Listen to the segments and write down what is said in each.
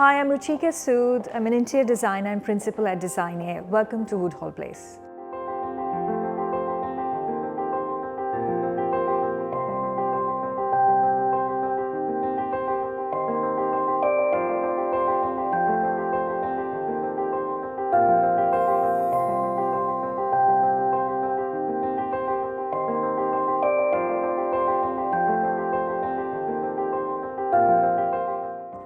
Hi, I'm Ruchika Sood. I'm an interior designer and principal at Designier. Welcome to Woodhall Place.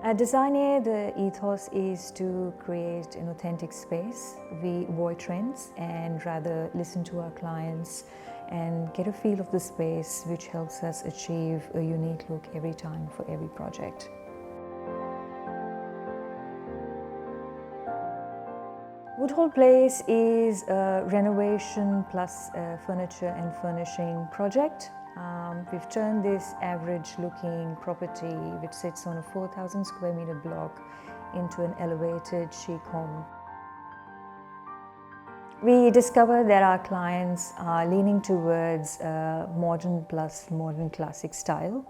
At Designier, the ethos is to create an authentic space. We avoid trends and rather listen to our clients and get a feel of the space, which helps us achieve a unique look every time for every project. Woodhall Place is a renovation plus furniture and furnishing project. We've turned this average looking property, which sits on a 4,000 square meter block, into an elevated chic home. We discovered that our clients are leaning towards modern plus modern classic style.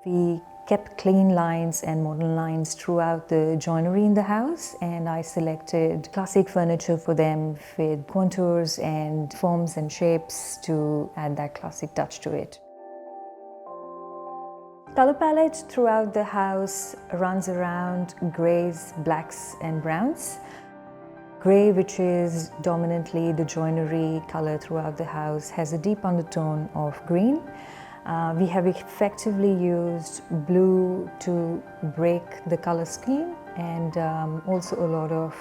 We kept clean lines and modern lines throughout the joinery in the house, and I selected classic furniture for them with contours and forms and shapes to add that classic touch to it. Color palette throughout the house runs around greys, blacks and browns. Grey, which is dominantly the joinery color throughout the house, has a deep undertone of green. We have effectively used blue to break the color scheme, and also a lot of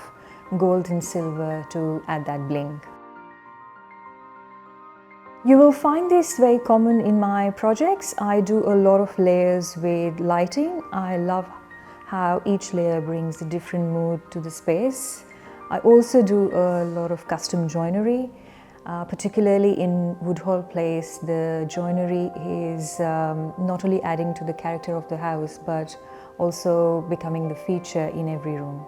gold and silver to add that bling. You will find this very common in my projects. I do a lot of layers with lighting. I love how each layer brings a different mood to the space. I also do a lot of custom joinery. Particularly in Woodhall Place, the joinery is not only adding to the character of the house, but also becoming the feature in every room.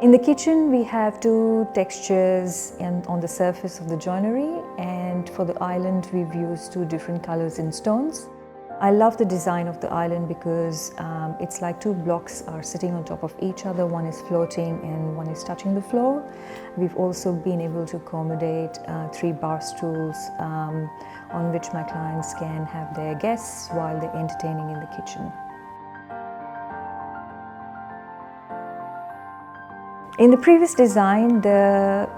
In the kitchen, we have two textures on the surface of the joinery, and for the island, we've used two different colors in stones. I love the design of the island because it's like two blocks are sitting on top of each other. One is floating and one is touching the floor. We've also been able to accommodate 3 bar stools on which my clients can have their guests while they're entertaining in the kitchen. In the previous design, the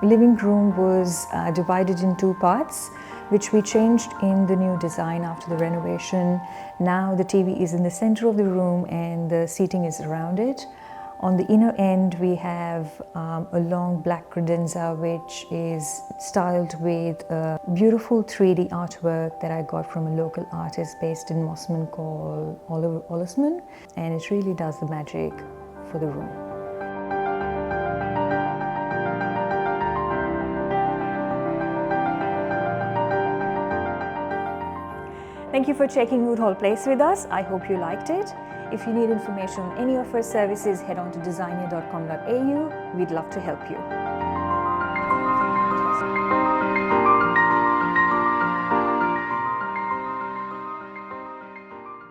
living room was divided in 2 parts, which we changed in the new design after the renovation. Now the TV is in the center of the room and the seating is around it. On the inner end, we have a long black credenza, which is styled with a beautiful 3D artwork that I got from a local artist based in Mosman called Oliver Ollisman, and it really does the magic for the room. Thank you for checking Woodhall Place with us. I hope you liked it. If you need information on any of our services, head on to designier.com.au. We'd love to help you.